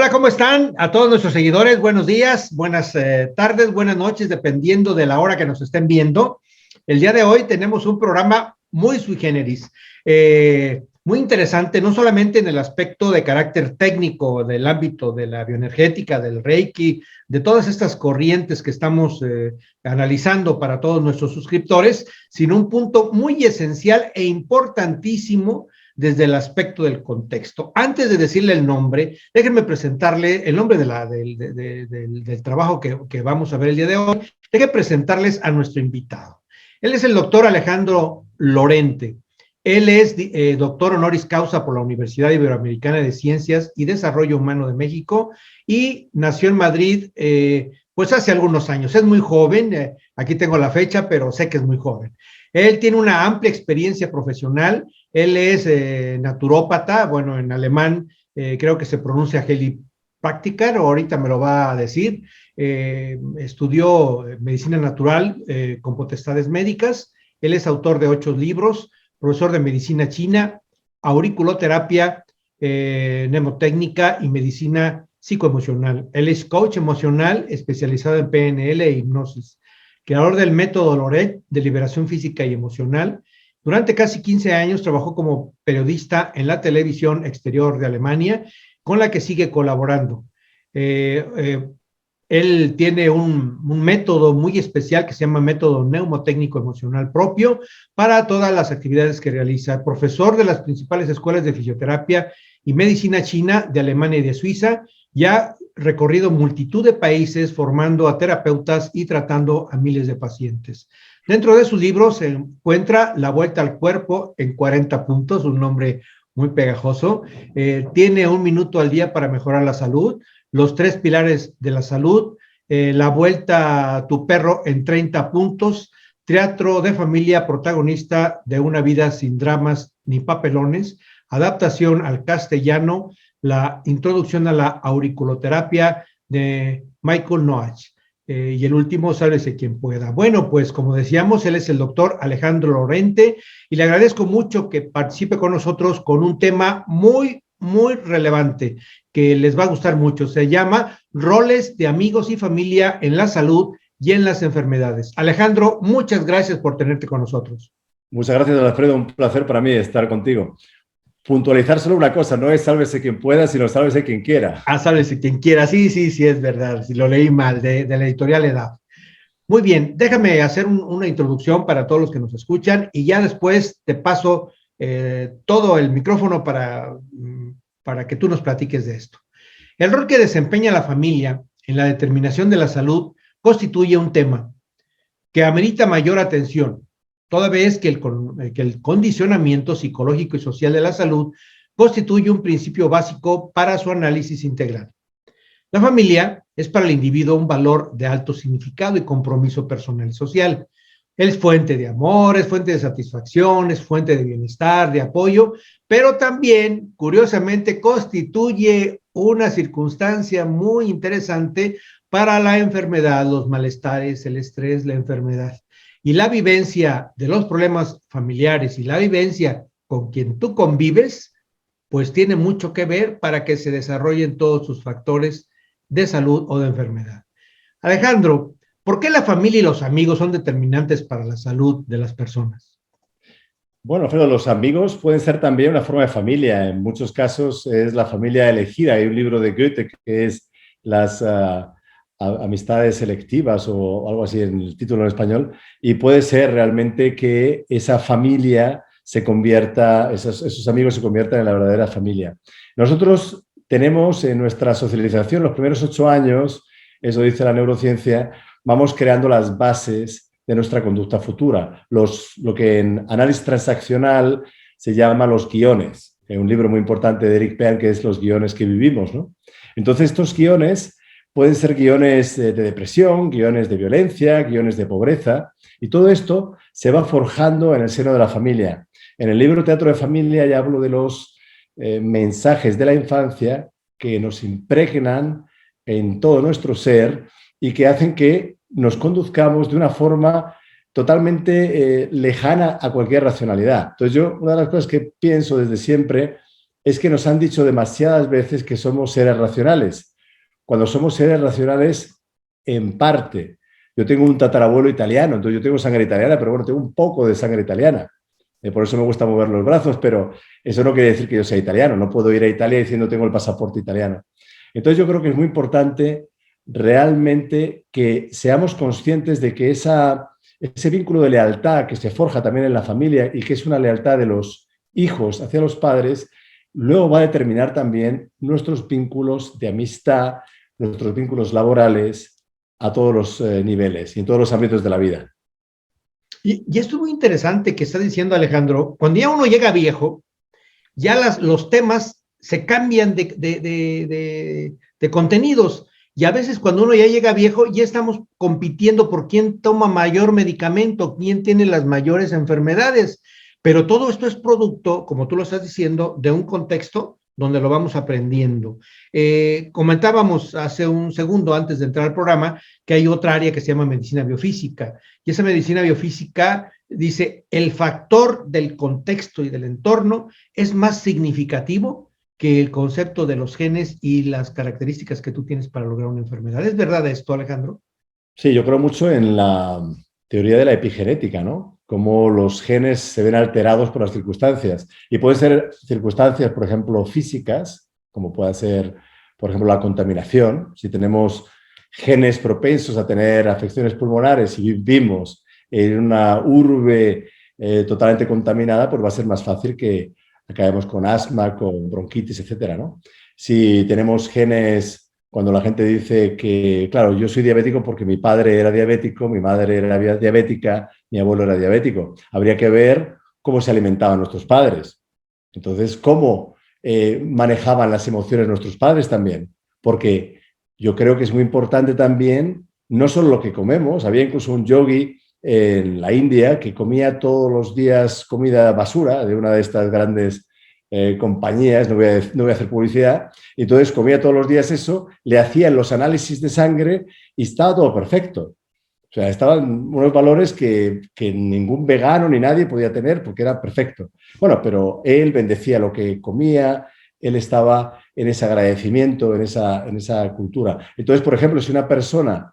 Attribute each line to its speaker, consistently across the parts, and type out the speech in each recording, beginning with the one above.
Speaker 1: Hola, ¿cómo están? A todos nuestros seguidores, buenos días, buenas tardes, buenas noches, dependiendo de la hora que nos estén viendo. El día de hoy tenemos un programa muy sui generis, muy interesante, no solamente en el aspecto de carácter técnico del ámbito de la bioenergética, del Reiki, de todas estas corrientes que estamos analizando para todos nuestros suscriptores, sino un punto muy esencial e importantísimo desde el aspecto del contexto. Antes de decirle el nombre, déjenme presentarle el nombre del trabajo que vamos a ver el día de hoy. Déjenme presentarles a nuestro invitado. Él es el doctor Alejandro Lorente. Él es doctor honoris causa por la Universidad Iberoamericana de Ciencias y Desarrollo Humano de México y nació en Madrid pues hace algunos años. Es muy joven, aquí tengo la fecha, pero sé que es muy joven. Él tiene una amplia experiencia profesional. Él es naturópata, bueno, en alemán creo que se pronuncia Heilpraktiker, o ahorita me lo va a decir. Estudió medicina natural con potestades médicas. Él es autor de 8 libros, profesor de medicina china, auriculoterapia, mnemotécnica y medicina psicoemocional. Él es coach emocional especializado en PNL e hipnosis, creador del método Loret de liberación física y emocional. Durante casi 15 años trabajó como periodista en la televisión exterior de Alemania, con la que sigue colaborando. Él tiene un método muy especial que se llama método neumotécnico emocional propio para todas las actividades que realiza. Profesor de las principales escuelas de fisioterapia y medicina china de Alemania y de Suiza, ya recorrido multitud de países formando a terapeutas y tratando a miles de pacientes. Dentro de sus libros se encuentra La Vuelta al Cuerpo en 40 puntos, un nombre muy pegajoso. Tiene 1 minuto al día para mejorar la salud, Los 3 pilares de la salud, La Vuelta a tu perro en 30 puntos, Teatro de familia protagonista de una vida sin dramas ni papelones, Adaptación al castellano, La introducción a la auriculoterapia de Michael Noach. Y el último, Sálvese quien pueda. Bueno, pues como decíamos, él es el doctor Alejandro Lorente y le agradezco mucho que participe con nosotros con un tema muy, muy relevante que les va a gustar mucho. Se llama Roles de amigos y familia en la salud y en las enfermedades. Alejandro, muchas gracias por tenerte con nosotros.
Speaker 2: Muchas gracias, don Alfredo. Un placer para mí estar contigo. Puntualizar solo una cosa, no es sálvese quien pueda, sino sálvese quien quiera.
Speaker 1: Ah, sálvese quien quiera, sí, es verdad, si lo leí mal, de la editorial EDAF. Muy bien, déjame hacer una introducción para todos los que nos escuchan y ya después te paso todo el micrófono para que tú nos platiques de esto. El rol que desempeña la familia en la determinación de la salud constituye un tema que amerita mayor atención, toda vez que el condicionamiento psicológico y social de la salud constituye un principio básico para su análisis integral. La familia es para el individuo un valor de alto significado y compromiso personal y social. Es fuente de amor, es fuente de satisfacción, es fuente de bienestar, de apoyo, pero también, curiosamente, constituye una circunstancia muy interesante para la enfermedad, los malestares, el estrés, la enfermedad. Y la vivencia de los problemas familiares y la vivencia con quien tú convives, pues tiene mucho que ver para que se desarrollen todos sus factores de salud o de enfermedad. Alejandro, ¿por qué la familia y los amigos son determinantes para la salud de las personas?
Speaker 2: Bueno, Alfredo, los amigos pueden ser también una forma de familia. En muchos casos es la familia elegida. Hay un libro de Goethe que es las amistades selectivas o algo así en el título en español, y puede ser realmente que esa familia se convierta, esos amigos se conviertan en la verdadera familia. Nosotros tenemos en nuestra socialización los primeros 8 años, eso dice la neurociencia, vamos creando las bases de nuestra conducta futura, lo que en análisis transaccional se llama los guiones. Hay un libro muy importante de Eric Pearl que es Los guiones que vivimos, ¿no? Entonces estos guiones pueden ser guiones de depresión, guiones de violencia, guiones de pobreza, y todo esto se va forjando en el seno de la familia. En el libro Teatro de familia ya hablo de los mensajes de la infancia que nos impregnan en todo nuestro ser y que hacen que nos conduzcamos de una forma totalmente lejana a cualquier racionalidad. Entonces yo, una de las cosas que pienso desde siempre es que nos han dicho demasiadas veces que somos seres racionales, cuando somos seres racionales en parte. Yo tengo un tatarabuelo italiano, entonces yo tengo sangre italiana, pero bueno, tengo un poco de sangre italiana. Por eso me gusta mover los brazos, pero eso no quiere decir que yo sea italiano. No puedo ir a Italia diciendo tengo el pasaporte italiano. Entonces yo creo que es muy importante realmente que seamos conscientes de que ese vínculo de lealtad que se forja también en la familia y que es una lealtad de los hijos hacia los padres, luego va a determinar también nuestros vínculos de amistad, nuestros vínculos laborales a todos los niveles y en todos los ámbitos de la vida.
Speaker 1: Y esto es muy interesante que está diciendo Alejandro. Cuando ya uno llega viejo, ya los temas se cambian de contenidos. Y a veces cuando uno ya llega viejo, ya estamos compitiendo por quién toma mayor medicamento, quién tiene las mayores enfermedades. Pero todo esto es producto, como tú lo estás diciendo, de un contexto donde lo vamos aprendiendo. Comentábamos hace un segundo antes de entrar al programa que hay otra área que se llama medicina biofísica. Y esa medicina biofísica dice, el factor del contexto y del entorno es más significativo que el concepto de los genes y las características que tú tienes para lograr una enfermedad. ¿Es verdad esto, Alejandro?
Speaker 2: Sí, yo creo mucho en la teoría de la epigenética, ¿no? Cómo los genes se ven alterados por las circunstancias. Y pueden ser circunstancias, por ejemplo, físicas, como puede ser, por ejemplo, la contaminación. Si tenemos genes propensos a tener afecciones pulmonares y vivimos en una urbe totalmente contaminada, pues va a ser más fácil que acabemos con asma, con bronquitis, etcétera, ¿no? Si tenemos genes... Cuando la gente dice que, claro, yo soy diabético porque mi padre era diabético, mi madre era diabética, mi abuelo era diabético. Habría que ver cómo se alimentaban nuestros padres. Entonces, cómo manejaban las emociones nuestros padres también. Porque yo creo que es muy importante también, no solo lo que comemos, había incluso un yogi en la India que comía todos los días comida basura de una de estas grandes compañías, no voy a hacer publicidad, y entonces comía todos los días eso, le hacían los análisis de sangre y estaba todo perfecto. O sea, estaban unos valores que ningún vegano ni nadie podía tener porque era perfecto. Bueno, pero él bendecía lo que comía, él estaba en ese agradecimiento, en esa cultura. Entonces, por ejemplo, si una persona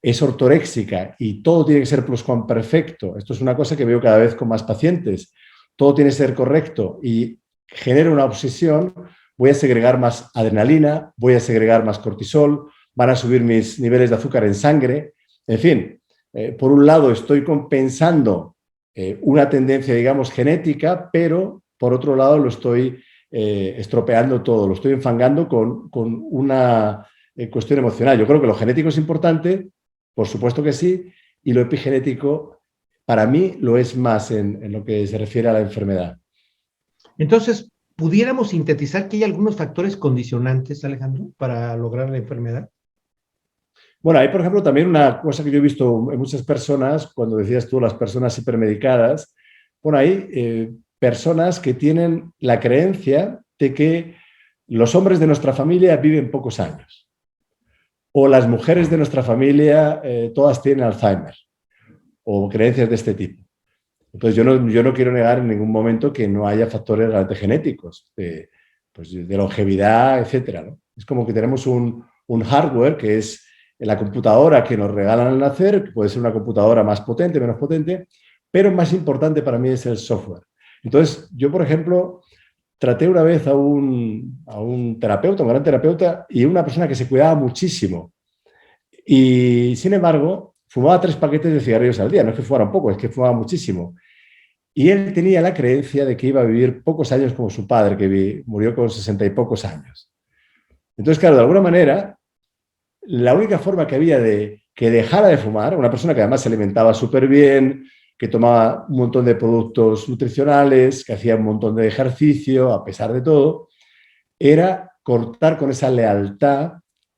Speaker 2: es ortoréxica y todo tiene que ser pluscuamperfecto, esto es una cosa que veo cada vez con más pacientes, todo tiene que ser correcto y genera una obsesión, voy a segregar más adrenalina, voy a segregar más cortisol, van a subir mis niveles de azúcar en sangre. En fin, por un lado estoy compensando una tendencia, digamos, genética, pero por otro lado lo estoy estropeando todo, lo estoy enfangando con una cuestión emocional. Yo creo que lo genético es importante, por supuesto que sí, y lo epigenético para mí lo es más en lo que se refiere a la enfermedad.
Speaker 1: Entonces, ¿pudiéramos sintetizar que hay algunos factores condicionantes, Alejandro, para lograr la enfermedad?
Speaker 2: Bueno, hay, por ejemplo, también una cosa que yo he visto en muchas personas, cuando decías tú las personas hipermedicadas, bueno, hay personas que tienen la creencia de que los hombres de nuestra familia viven pocos años o las mujeres de nuestra familia todas tienen Alzheimer o creencias de este tipo. Entonces, yo no quiero negar en ningún momento que no haya factores realmente genéticos, pues de longevidad, etcétera, ¿no? Es como que tenemos un hardware que es la computadora que nos regalan al nacer, que puede ser una computadora más potente, menos potente, pero más importante para mí es el software. Entonces, yo, por ejemplo, traté una vez a un terapeuta, un gran terapeuta, y una persona que se cuidaba muchísimo. Y, sin embargo, fumaba 3 paquetes de cigarrillos al día. No es que fumara un poco, es que fumaba muchísimo. Y él tenía la creencia de que iba a vivir pocos años como su padre, que murió con 60 y pocos años. Entonces, claro, de alguna manera, la única forma que había de que dejara de fumar, una persona que además se alimentaba súper bien, que tomaba un montón de productos nutricionales, que hacía un montón de ejercicio, a pesar de todo, era cortar con esa lealtad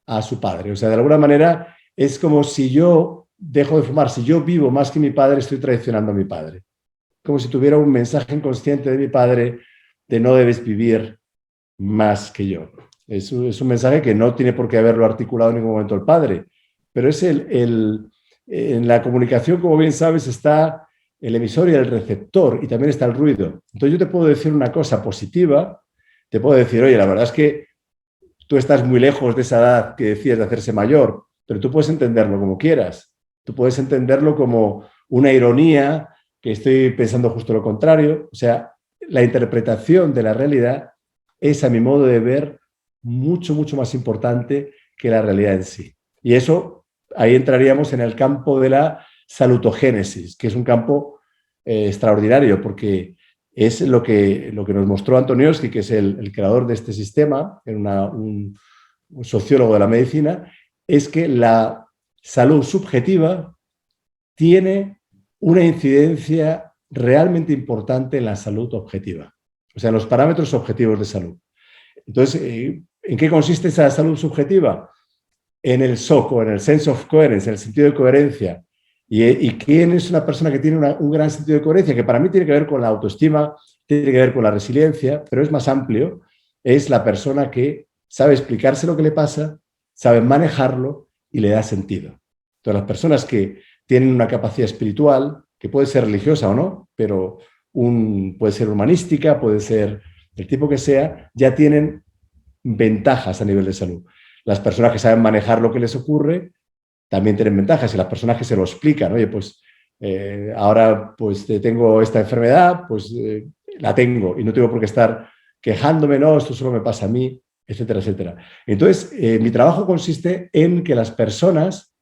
Speaker 2: a su padre. O sea, de alguna manera es como si yo dejo de fumar, si yo vivo más que mi padre, estoy traicionando a mi padre. Como si tuviera un mensaje inconsciente de mi padre de no debes vivir más que yo. Es un mensaje que no tiene por qué haberlo articulado en ningún momento el padre, pero es en la comunicación, como bien sabes, está el emisor y el receptor y también está el ruido. Entonces yo te puedo decir una cosa positiva, te puedo decir, oye, la verdad es que tú estás muy lejos de esa edad que decías de hacerse mayor, pero tú puedes entenderlo como quieras. Tú puedes entenderlo como una ironía, que estoy pensando justo lo contrario. O sea, la interpretación de la realidad es, a mi modo de ver, mucho, mucho más importante que la realidad en sí. Y eso, ahí entraríamos en el campo de la salutogénesis, que es un campo extraordinario, porque es lo que nos mostró Antoniowski, que es el creador de este sistema, un sociólogo de la medicina, es que la salud subjetiva tiene una incidencia realmente importante en la salud objetiva, o sea, en los parámetros objetivos de salud. Entonces, ¿en qué consiste esa salud subjetiva? En el SOCO, en el sense of coherence, en el sentido de coherencia. ¿Y quién es una persona que tiene un gran sentido de coherencia? Que para mí tiene que ver con la autoestima, tiene que ver con la resiliencia, pero es más amplio. Es la persona que sabe explicarse lo que le pasa, sabe manejarlo y le da sentido. Entonces, las personas que tienen una capacidad espiritual, que puede ser religiosa o no, pero puede ser humanística, puede ser del tipo que sea, ya tienen ventajas a nivel de salud. Las personas que saben manejar lo que les ocurre también tienen ventajas, y las personas que se lo explican, oye, pues ahora pues tengo esta enfermedad, pues la tengo y no tengo por qué estar quejándome, no, esto solo me pasa a mí, etcétera, etcétera. Entonces, mi trabajo consiste en que las personas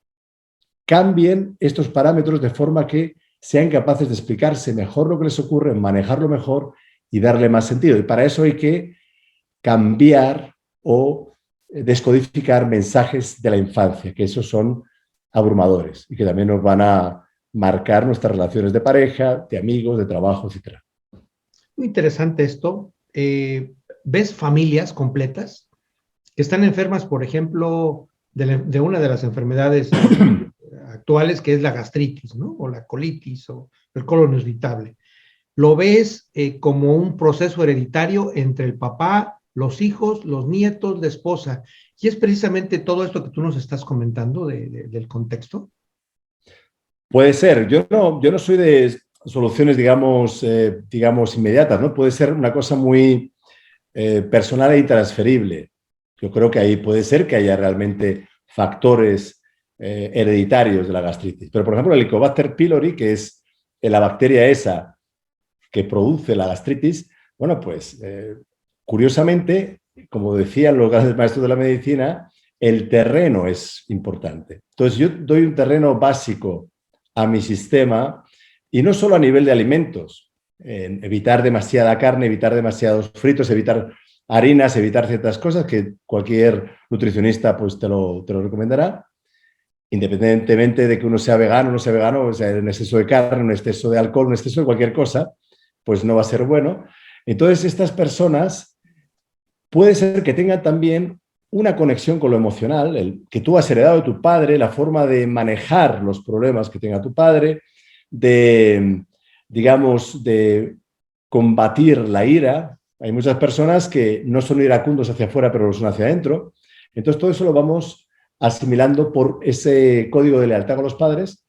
Speaker 2: cambien estos parámetros de forma que sean capaces de explicarse mejor lo que les ocurre, manejarlo mejor y darle más sentido. Y para eso hay que cambiar o descodificar mensajes de la infancia, que esos son abrumadores y que también nos van a marcar nuestras relaciones de pareja, de amigos, de trabajo, etc.
Speaker 1: Muy interesante esto. ¿Ves familias completas que están enfermas, por ejemplo, de una de las enfermedades actuales, que es la gastritis, ¿no? O la colitis o el colon irritable? ¿Lo ves como un proceso hereditario entre el papá, los hijos, los nietos, la esposa? Y es precisamente todo esto que tú nos estás comentando del contexto.
Speaker 2: Puede ser. Yo no soy de soluciones, digamos, inmediatas, ¿no? Puede ser una cosa muy personal e intransferible. Yo creo que ahí puede ser que haya realmente factores hereditarios de la gastritis. Pero, por ejemplo, el Helicobacter pylori, que es la bacteria esa que produce la gastritis, bueno, pues curiosamente, como decían los grandes maestros de la medicina, el terreno es importante. Entonces, yo doy un terreno básico a mi sistema, y no solo a nivel de alimentos, evitar demasiada carne, evitar demasiados fritos, evitar harinas, evitar ciertas cosas que cualquier nutricionista pues, te lo recomendará, independientemente de que uno sea vegano o no sea vegano, o sea, un exceso de carne, un exceso de alcohol, un exceso de cualquier cosa, pues no va a ser bueno. Entonces, estas personas puede ser que tengan también una conexión con lo emocional, que tú has heredado de tu padre, la forma de manejar los problemas que tenga tu padre, de, digamos, de combatir la ira. Hay muchas personas que no son iracundos hacia afuera, pero lo son hacia adentro. Entonces, todo eso lo vamos asimilando por ese código de lealtad con los padres.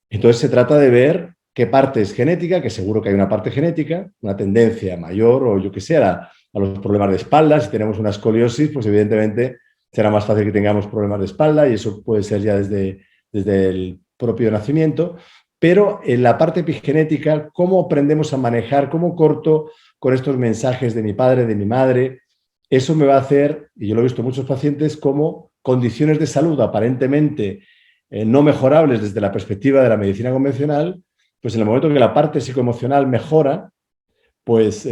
Speaker 2: Entonces, se trata de ver qué parte es genética, que seguro que hay una parte genética, una tendencia mayor o yo que sé, a los problemas de espalda. Si tenemos una escoliosis, pues evidentemente será más fácil que tengamos problemas de espalda, y eso puede ser ya desde el propio nacimiento. Pero en la parte epigenética, ¿cómo aprendemos a manejar, cómo corto con estos mensajes de mi padre, de mi madre? Eso me va a hacer, y yo lo he visto en muchos pacientes, como condiciones de salud aparentemente no mejorables desde la perspectiva de la medicina convencional, pues en el momento que la parte psicoemocional mejora, pues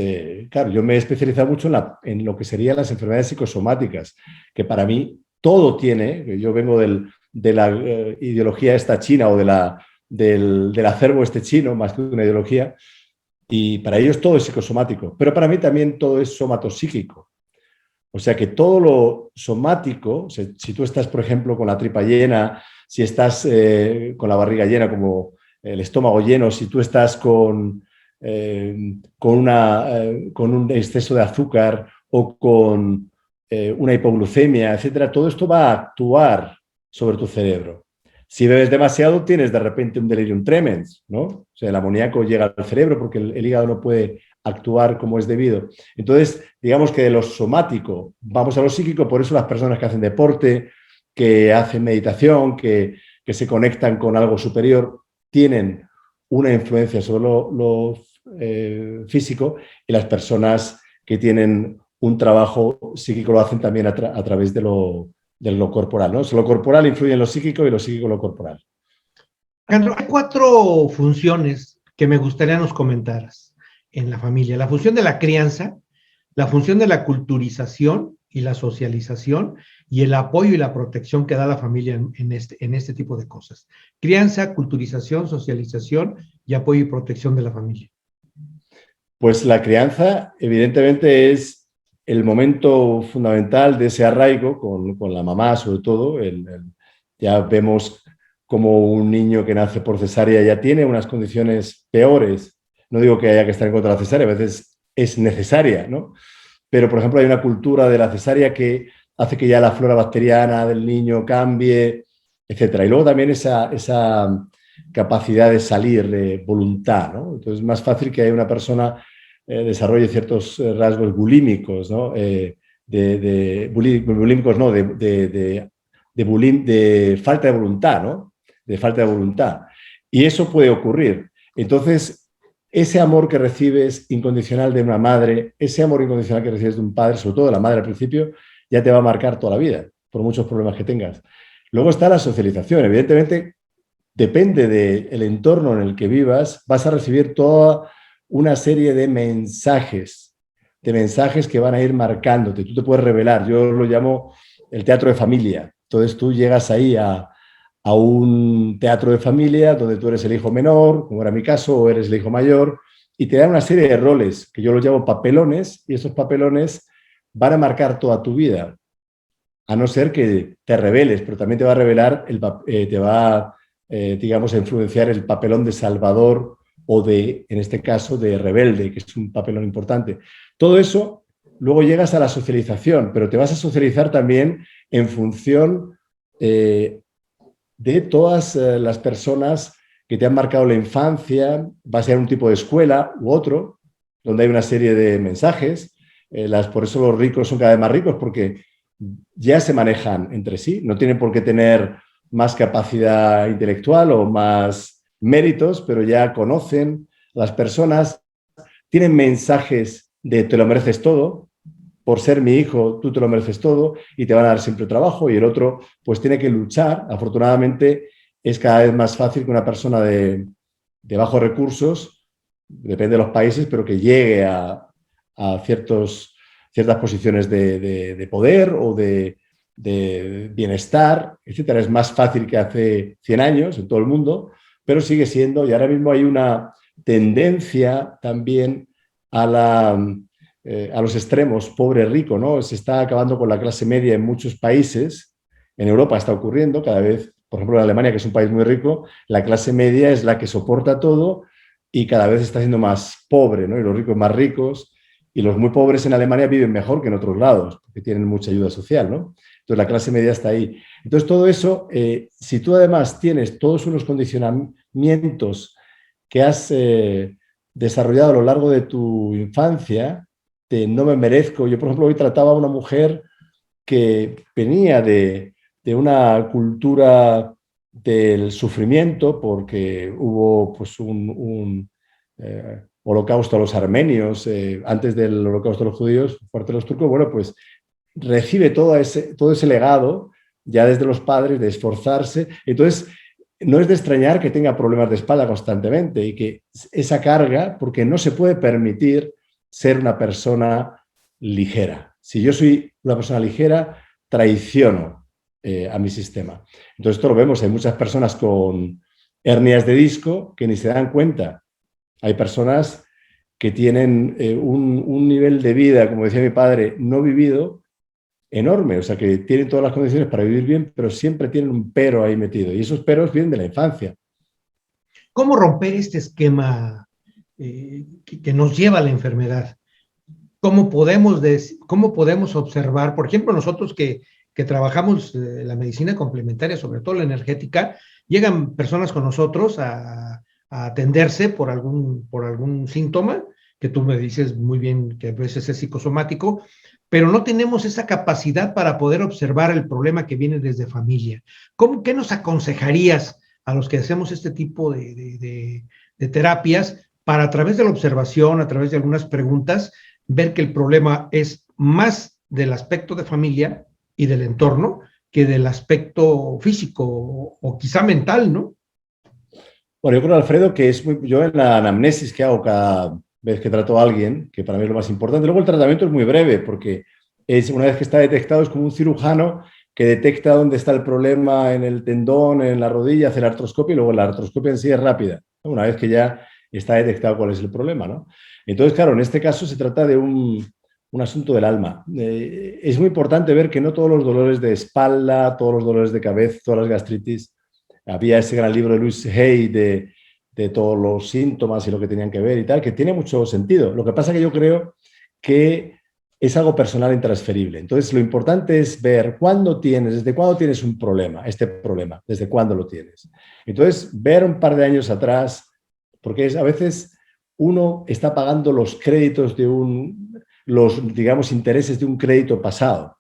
Speaker 2: claro, yo me he especializado mucho en lo que serían las enfermedades psicosomáticas, que para mí todo tiene, yo vengo de la ideología esta china o del acervo este chino, más que una ideología, y para ellos todo es psicosomático, pero para mí también todo es somatopsíquico. O sea que todo lo somático, o sea, si tú estás, por ejemplo, con la tripa llena, si estás con la barriga llena, como el estómago lleno, si tú estás con un exceso de azúcar o con una hipoglucemia, etcétera, todo esto va a actuar sobre tu cerebro. Si bebes demasiado, tienes de repente un delirium tremens, ¿no? O sea, el amoníaco llega al cerebro porque el hígado no puede actuar como es debido. Entonces, digamos que de lo somático vamos a lo psíquico, por eso las personas que hacen deporte, que hacen meditación, que se conectan con algo superior, tienen una influencia sobre lo físico, y las personas que tienen un trabajo psíquico lo hacen también a través de lo corporal, ¿no? O sea, lo corporal influye en lo psíquico y lo psíquico en lo corporal.
Speaker 1: Alejandro, hay 4 funciones que me gustaría nos comentaras en la familia. La función de la crianza, la función de la culturización y la socialización, y el apoyo y la protección que da la familia en este tipo de cosas. Crianza, culturización, socialización y apoyo y protección de la familia.
Speaker 2: Pues la crianza, evidentemente, es el momento fundamental de ese arraigo con la mamá, sobre todo. Ya vemos como un niño que nace por cesárea ya tiene unas condiciones peores. No digo que haya que estar en contra de la cesárea, a veces es necesaria, ¿no? Pero, por ejemplo, hay una cultura de la cesárea que hace que ya la flora bacteriana del niño cambie, etcétera. Y luego también esa capacidad de salir de voluntad, ¿no? Entonces es más fácil que haya una persona desarrolle ciertos rasgos bulímicos, ¿no? Bulímicos no, de falta de voluntad, ¿no? De falta de voluntad. Y eso puede ocurrir. Entonces, ese amor que recibes incondicional de una madre, ese amor incondicional que recibes de un padre, sobre todo de la madre al principio, ya te va a marcar toda la vida, por muchos problemas que tengas. Luego está la socialización. Evidentemente, depende del entorno en el que vivas, vas a recibir toda una serie de mensajes que van a ir marcándote. Tú te puedes revelar. Yo lo llamo el teatro de familia. Entonces tú llegas ahí a un teatro de familia donde tú eres el hijo menor, como era mi caso, o eres el hijo mayor, y te dan una serie de roles que yo los llamo papelones, y esos papelones van a marcar toda tu vida, a no ser que te reveles, pero también te va a revelar, digamos, a influenciar el papelón de salvador o en este caso, de rebelde, que es un papelón importante. Todo eso, luego llegas a la socialización, pero te vas a socializar también en función de todas las personas que te han marcado la infancia. Va a ser un tipo de escuela u otro, donde hay una serie de mensajes. Por eso los ricos son cada vez más ricos, porque ya se manejan entre sí, no tienen por qué tener más capacidad intelectual o más méritos, pero ya conocen las personas, tienen mensajes de te lo mereces todo, por ser mi hijo tú te lo mereces todo y te van a dar siempre trabajo, y el otro pues tiene que luchar. Afortunadamente es cada vez más fácil que una persona de bajos recursos, depende de los países, pero que llegue a ciertas posiciones de poder o de bienestar, etcétera. Es más fácil que hace 100 años en todo el mundo, pero sigue siendo, y ahora mismo hay una tendencia también a los extremos, pobre-rico, ¿no? Se está acabando con la clase media en muchos países. En Europa está ocurriendo cada vez, por ejemplo, en Alemania, que es un país muy rico, la clase media es la que soporta todo y cada vez está siendo más pobre, ¿no? Y los ricos más ricos, y los muy pobres en Alemania viven mejor que en otros lados, porque tienen mucha ayuda social, ¿no? Entonces la clase media está ahí. Entonces todo eso, si tú además tienes todos unos condicionamientos que has desarrollado a lo largo de tu infancia, no me merezco. Yo, por ejemplo, hoy trataba a una mujer que venía de una cultura del sufrimiento, porque hubo pues un holocausto a los armenios, antes del holocausto a los judíos, por parte de los turcos. Bueno, pues recibe todo ese legado ya desde los padres, de esforzarse. Entonces, no es de extrañar que tenga problemas de espalda constantemente, y que esa carga, porque no se puede permitir ser una persona ligera. Si yo soy una persona ligera, traiciono a mi sistema. Entonces esto lo vemos, hay muchas personas con hernias de disco que ni se dan cuenta. Hay personas que tienen un nivel de vida, como decía mi padre, no vivido, enorme. O sea, que tienen todas las condiciones para vivir bien, pero siempre tienen un pero ahí metido. Y esos peros vienen de la infancia.
Speaker 1: ¿Cómo romper este esquema que nos lleva a la enfermedad? ¿Cómo podemos observar, por ejemplo, nosotros que trabajamos la medicina complementaria, sobre todo la energética, llegan personas con nosotros a atenderse por algún síntoma, que tú me dices muy bien que a veces es psicosomático, pero no tenemos esa capacidad para poder observar el problema que viene desde familia. ¿Qué nos aconsejarías a los que hacemos este tipo de terapias para a través de la observación, a través de algunas preguntas, ver que el problema es más del aspecto de familia y del entorno que del aspecto físico o quizá mental, ¿no?
Speaker 2: Bueno, yo creo, Alfredo, que yo en la anamnesis que hago cada vez que trato a alguien, que para mí es lo más importante, luego el tratamiento es muy breve, porque una vez que está detectado es como un cirujano que detecta dónde está el problema en el tendón, en la rodilla, hace la artroscopia y luego la artroscopia en sí es rápida, ¿no? Una vez que ya está detectado cuál es el problema, ¿no? Entonces, claro, en este caso se trata de un asunto del alma. Es muy importante ver que no todos los dolores de espalda, todos los dolores de cabeza, todas las gastritis. Había ese gran libro de Louise Hay de todos los síntomas y lo que tenían que ver y tal, que tiene mucho sentido. Lo que pasa es que yo creo que es algo personal e intransferible. Entonces, lo importante es ver desde cuándo tienes un problema, este problema, desde cuándo lo tienes. Entonces, ver un par de años atrás, porque a veces uno está pagando los créditos los, digamos, intereses de un crédito pasado.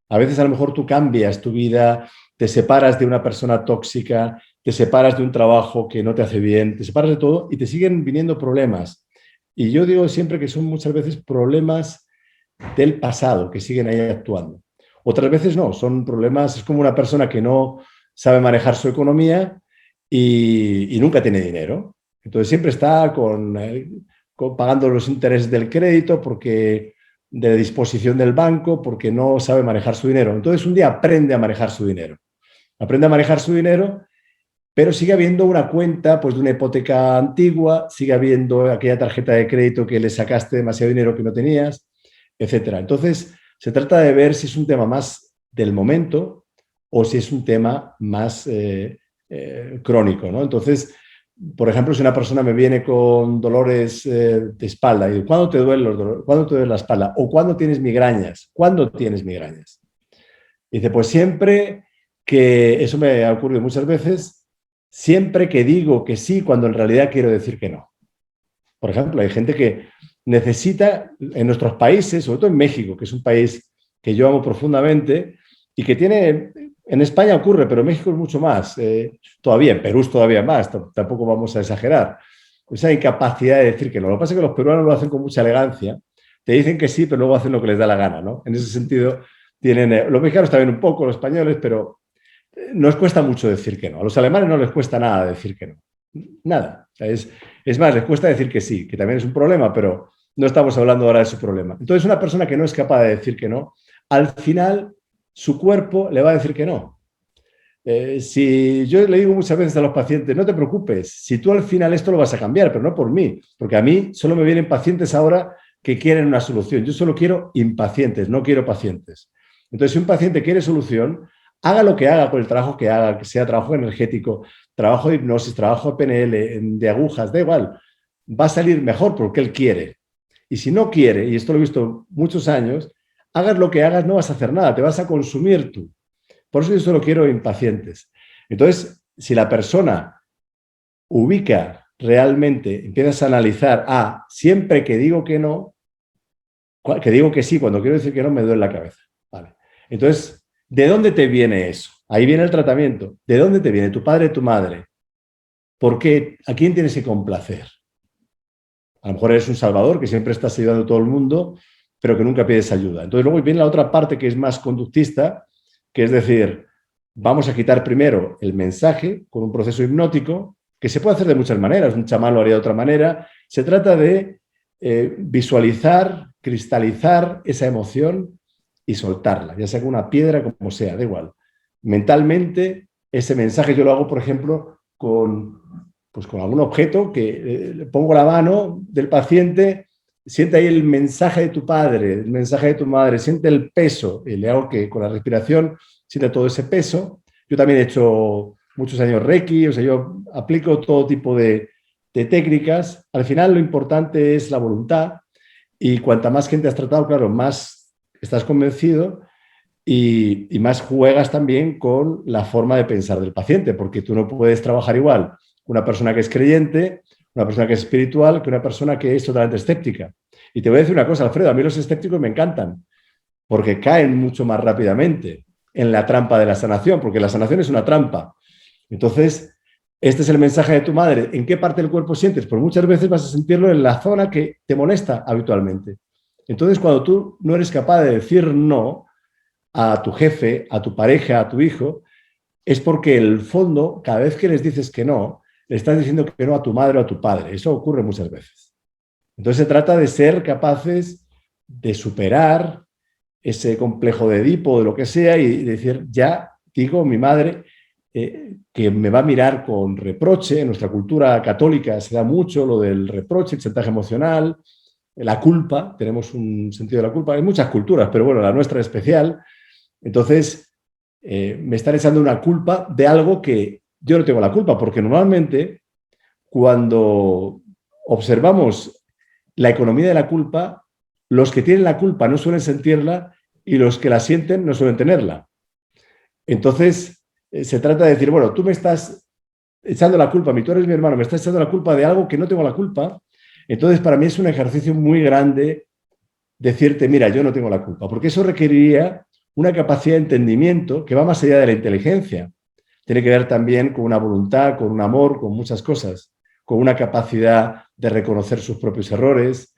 Speaker 2: A veces a lo mejor tú cambias tu vida, te separas de una persona tóxica, te separas de un trabajo que no te hace bien, te separas de todo y te siguen viniendo problemas. Y yo digo siempre que son muchas veces problemas del pasado que siguen ahí actuando. Otras veces no, son problemas, es como una persona que no sabe manejar su economía y nunca tiene dinero. Entonces siempre está pagando los intereses del crédito porque de disposición del banco porque no sabe manejar su dinero. Entonces un día aprende a manejar su dinero. Aprende a manejar su dinero, pero sigue habiendo una cuenta pues, de una hipoteca antigua, sigue habiendo aquella tarjeta de crédito que le sacaste demasiado dinero que no tenías, etcétera. Entonces se trata de ver si es un tema más del momento o si es un tema más crónico, ¿no? Entonces, por ejemplo, si una persona me viene con dolores de espalda, y digo, ¿cuándo te duelen los dolores? ¿Cuándo te duele la espalda? ¿O cuándo tienes migrañas? ¿Cuándo tienes migrañas? Y dice, pues siempre que, eso me ha ocurrido muchas veces, siempre que digo que sí cuando en realidad quiero decir que no. Por ejemplo, hay gente que necesita, en nuestros países, sobre todo en México, que es un país que yo amo profundamente y que tiene, en España ocurre, pero en México es mucho más, todavía, en Perú es todavía más, tampoco vamos a exagerar, esa incapacidad de decir que no. Lo que pasa es que los peruanos lo hacen con mucha elegancia, te dicen que sí, pero luego hacen lo que les da la gana, ¿no? En ese sentido, los mexicanos también un poco, los españoles, pero nos cuesta mucho decir que no. A los alemanes no les cuesta nada decir que no. Nada. Es más, les cuesta decir que sí, que también es un problema, pero no estamos hablando ahora de su problema. Entonces, una persona que no es capaz de decir que no, al final su cuerpo le va a decir que no. Si yo le digo muchas veces a los pacientes, no te preocupes, si tú al final esto lo vas a cambiar, pero no por mí, porque a mí solo me vienen pacientes ahora que quieren una solución. Yo solo quiero impacientes, no quiero pacientes. Entonces, si un paciente quiere solución, haga lo que haga con el trabajo que haga, que sea trabajo energético, trabajo de hipnosis, trabajo de PNL, de agujas, da igual, va a salir mejor porque él quiere. Y si no quiere, y esto lo he visto muchos años, hagas lo que hagas, no vas a hacer nada, te vas a consumir tú. Por eso yo solo quiero impacientes. Entonces, si la persona ubica realmente, empiezas a analizar, siempre que digo que no, que digo que sí, cuando quiero decir que no, me duele la cabeza. Vale. Entonces, ¿de dónde te viene eso? Ahí viene el tratamiento. ¿De dónde te viene? ¿Tu padre, tu madre? ¿Por qué? ¿A quién tienes que complacer? A lo mejor eres un salvador que siempre estás ayudando a todo el mundo, pero que nunca pides ayuda. Entonces luego viene la otra parte que es más conductista, que es decir, vamos a quitar primero el mensaje con un proceso hipnótico, que se puede hacer de muchas maneras, un chamán lo haría de otra manera. Se trata de visualizar, cristalizar esa emoción y soltarla, ya sea con una piedra, como sea, da igual. Mentalmente, ese mensaje yo lo hago, por ejemplo, con algún objeto que le pongo la mano del paciente, siente ahí el mensaje de tu padre, el mensaje de tu madre, siente el peso, y le hago que con la respiración sienta todo ese peso. Yo también he hecho muchos años Reiki, o sea, yo aplico todo tipo de técnicas. Al final lo importante es la voluntad y cuanta más gente has tratado, claro, más estás convencido y más juegas también con la forma de pensar del paciente, porque tú no puedes trabajar igual una persona que es creyente, una persona que es espiritual que una persona que es totalmente escéptica. Y te voy a decir una cosa, Alfredo, a mí los escépticos me encantan, porque caen mucho más rápidamente en la trampa de la sanación, porque la sanación es una trampa. Entonces, este es el mensaje de tu madre. ¿En qué parte del cuerpo sientes? Pues muchas veces vas a sentirlo en la zona que te molesta habitualmente. Entonces, cuando tú no eres capaz de decir no a tu jefe, a tu pareja, a tu hijo, es porque en el fondo, cada vez que les dices que no, le estás diciendo que no a tu madre o a tu padre. Eso ocurre muchas veces. Entonces, se trata de ser capaces de superar ese complejo de Edipo, de lo que sea, y decir, ya digo, mi madre, que me va a mirar con reproche. En nuestra cultura católica se da mucho lo del reproche, el chantaje emocional, la culpa, tenemos un sentido de la culpa, hay muchas culturas, pero bueno, la nuestra es especial. Entonces, me están echando una culpa de algo que yo no tengo la culpa, porque normalmente cuando observamos la economía de la culpa, los que tienen la culpa no suelen sentirla y los que la sienten no suelen tenerla. Entonces, se trata de decir, bueno, tú me estás echando la culpa, tú eres mi hermano, me estás echando la culpa de algo que no tengo la culpa. Entonces, para mí es un ejercicio muy grande decirte, mira, yo no tengo la culpa, porque eso requeriría una capacidad de entendimiento que va más allá de la inteligencia. Tiene que ver también con una voluntad, con un amor, con muchas cosas, con una capacidad de reconocer sus propios errores,